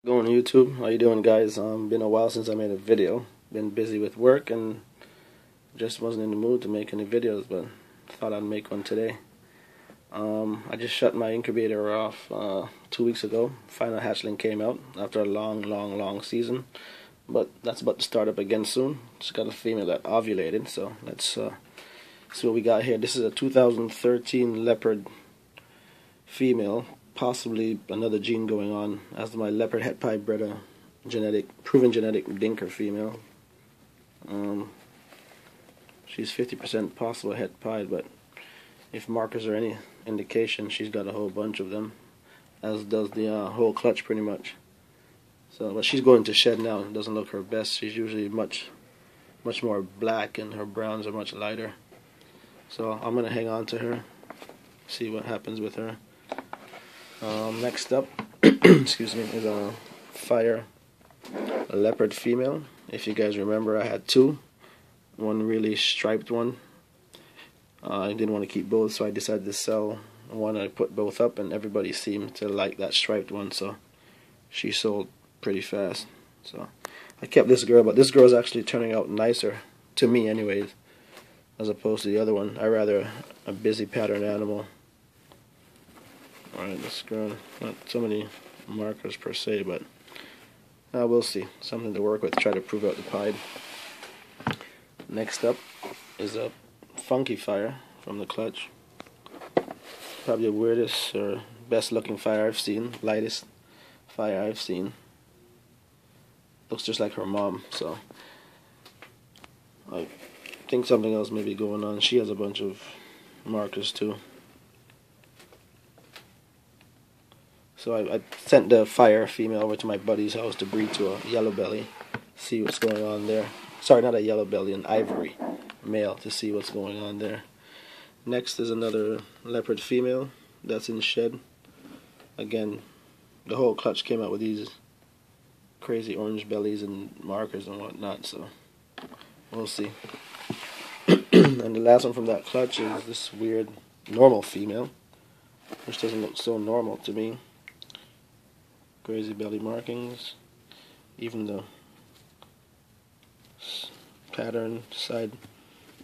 Going YouTube. How you doing, guys? Been a while since I made a video. Been busy with work and just wasn't in the mood to make any videos, but thought I'd make one today. I just shut my incubator off 2 weeks ago. Final hatchling came out after a long season, but that's about to start up again soon. Just got a female that ovulated, so let's see what we got here. This is a 2013 leopard female. Possibly another gene going on, as my leopard het pied bred a proven genetic dinker female. She's 50% possible het pied, but if markers are any indication, she's got a whole bunch of them, as does the whole clutch pretty much. So, but she's going to shed now. It doesn't look her best. She's usually much more black, and her browns are much lighter. So I'm gonna hang on to her, see what happens with her. Next up, excuse me, is a leopard female. If you guys remember, I had two. One really striped one. I didn't want to keep both, so I decided to sell one. I put both up, and everybody seemed to like that striped one, so she sold pretty fast. So I kept this girl, but this girl is actually turning out nicer, to me anyways, as opposed to the other one. I rather a busy pattern animal. Alright, this girl, not so many markers per se, but we'll see. Something to work with, try to prove out the pied. Next up is a funky fire from the clutch. Probably the weirdest or best looking fire I've seen, lightest fire I've seen. Looks just like her mom, so I think something else may be going on. She has a bunch of markers too. So I sent the fire female over to my buddy's house to breed to a yellow belly, see what's going on there. Sorry, not a yellow belly, an ivory male, to see what's going on there. Next is another leopard female that's in shed. Again, the whole clutch came out with these crazy orange bellies and markers and whatnot, so we'll see. And the last one from that clutch is this weird normal female, which doesn't look so normal to me. Crazy belly markings, even the pattern side,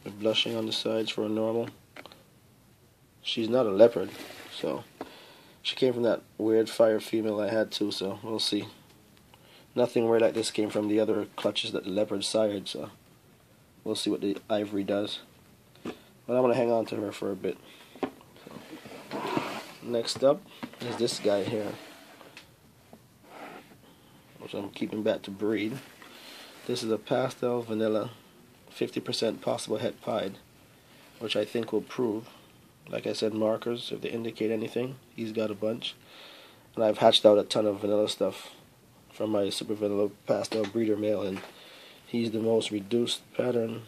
the blushing on the sides for a normal. She's not a leopard, so she came from that weird fire female I had too, so we'll see. Nothing weird like this came from the other clutches that the leopard sired, so we'll see what the ivory does. But I'm going to hang on to her for a bit. So, next up is this guy here, which I'm keeping back to breed. This is a pastel vanilla, 50% possible het pied, which I think will prove. Like I said, markers, if they indicate anything, he's got a bunch. And I've hatched out a ton of vanilla stuff from my super vanilla pastel breeder male, and he's the most reduced pattern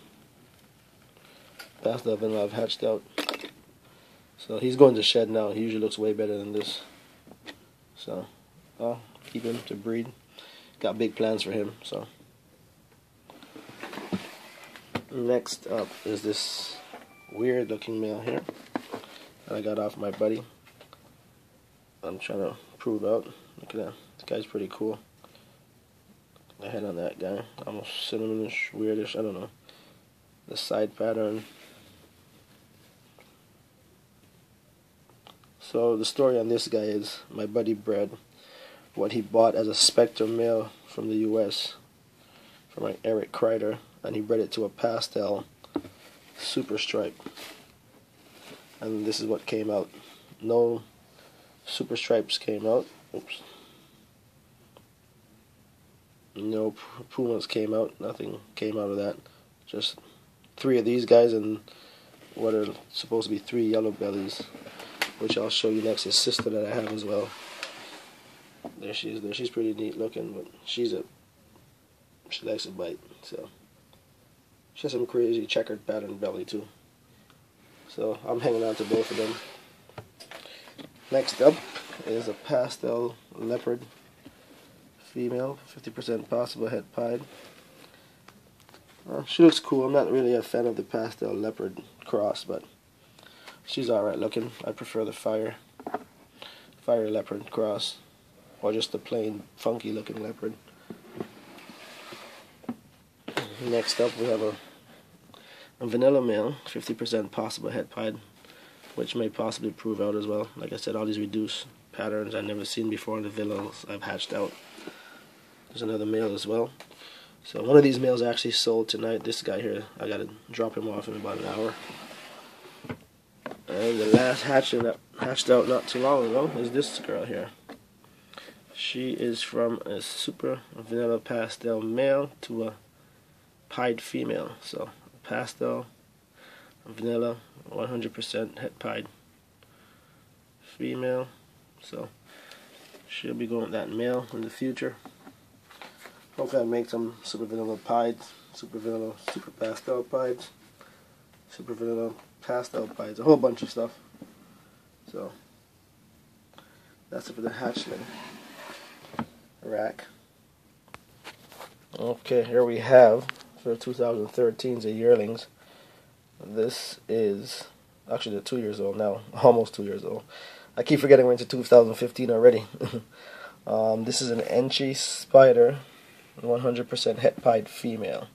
pastel vanilla I've hatched out. So he's going to shed now. He usually looks way better than this. So I'll keep him to breed. Got big plans for him. So next up is this weird looking male here that I got off my buddy. I'm trying to prove out. Look at that. This guy's pretty cool. The head on that guy, almost cinnamonish, weirdish, I don't know. The side pattern. So the story on this guy is my buddy bred what he bought as a Spectre male from the US from like Eric Kreider, and he bred it to a pastel super stripe, and this is what came out. No super stripes came out. Oops. No pumas came out. Nothing came out of that. Just three of these guys and what are supposed to be three yellow bellies, which I'll show you next. His sister that I have as well. There she is. There, she's pretty neat looking, but she likes to bite. So she has some crazy checkered pattern belly too. So I'm hanging on to both of them. Next up is a pastel leopard female, 50% possible het pied. She looks cool. I'm not really a fan of the pastel leopard cross, but she's alright looking. I prefer the fire leopard cross. or just a plain funky looking leopard. Next up we have a vanilla male, 50% possible het pied, which may possibly prove out as well. Like I said, all these reduced patterns I've never seen before in the villas I've hatched out. There's another male as well. So one of these males actually sold tonight. This guy here, I gotta drop him off in about an hour. And the last hatching that hatched out not too long ago is this girl here. She is from a super vanilla pastel male to a pied female. So pastel, vanilla, 100% het pied female. So she'll be going with that male in the future. Hopefully I make some super vanilla pieds, super vanilla, super pastel pieds, super vanilla pastel pieds, a whole bunch of stuff. So that's it for the hatchling rack. Okay, here we have for 2013's the yearlings. This is actually they're 2 years old now, almost 2 years old. I keep forgetting we're into 2015 already. This is an Enchi spider, 100% het pied female.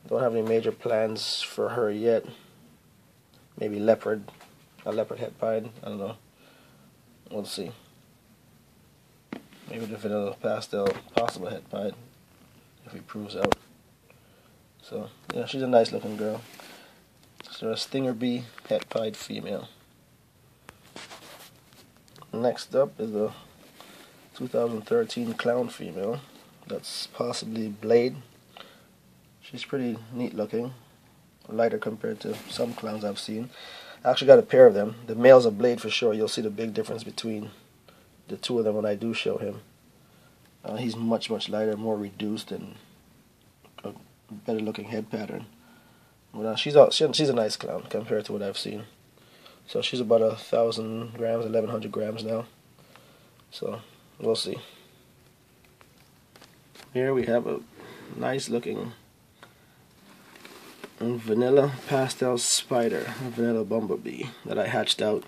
Don't have any major plans for her yet. Maybe leopard, a leopard het pied, I don't know. We'll see. Maybe the vanilla pastel possible het pied if he proves out. So yeah, she's a nice looking girl. So a stinger bee het pied female. Next up is a 2013 clown female. That's possibly Blade. She's pretty neat looking, lighter compared to some clowns I've seen. I actually got a pair of them. The male's a Blade for sure. You'll see the big difference between the two of them when I do show him. He's much lighter, more reduced, and a better looking head pattern. But she's a nice clown compared to what I've seen. So she's about 1,000 grams, 1,100 grams now. So we'll see. Here we have a nice looking vanilla pastel spider, a vanilla bumblebee that I hatched out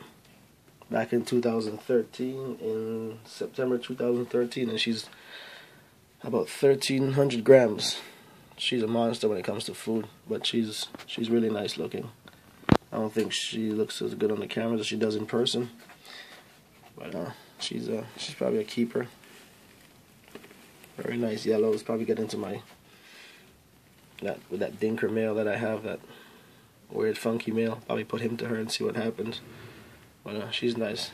back in 2013, in September 2013, and she's about 1,300 grams. She's a monster when it comes to food, but she's really nice looking. I don't think she looks as good on the camera as she does in person, but she's probably a keeper. Very nice yellows. Probably get into my with that dinker male that I have, that weird funky male. Probably put him to her and see what happens. But she's nice.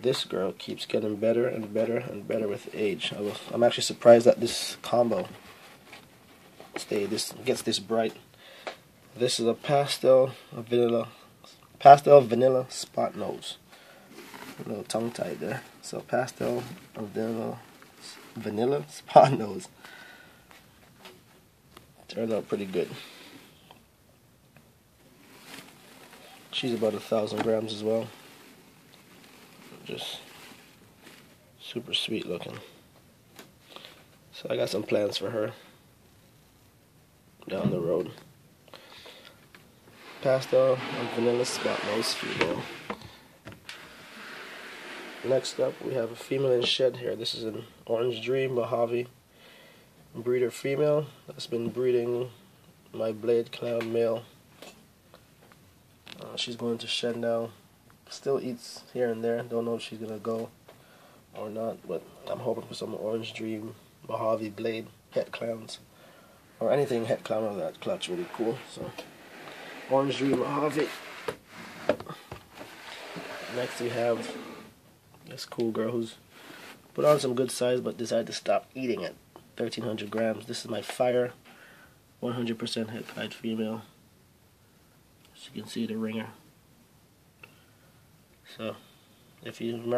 This girl keeps getting better and better and better with age. I'm actually surprised that this combo gets this bright. This is a pastel vanilla spot nose. A little tongue tied there. So pastel vanilla spot nose. Turned out pretty good. She's about 1,000 grams as well. Just super sweet looking. So I got some plans for her down the road. Pastel and vanilla spot nose female. Next up we have a female in shed here. This is an Orange Dream Mojave breeder female that's been breeding my Blade clown male. She's going to shed now. Still eats here and there. Don't know if she's gonna go or not, but I'm hoping for some Orange Dream Mojave Blade het clowns, or anything het clown of that clutch. Really cool. So Orange Dream Mojave. Next we have this cool girl who's put on some good size but decided to stop eating at 1,300 grams. This is my Fire 100% het pied female. As you can see, the ringer. So if you remember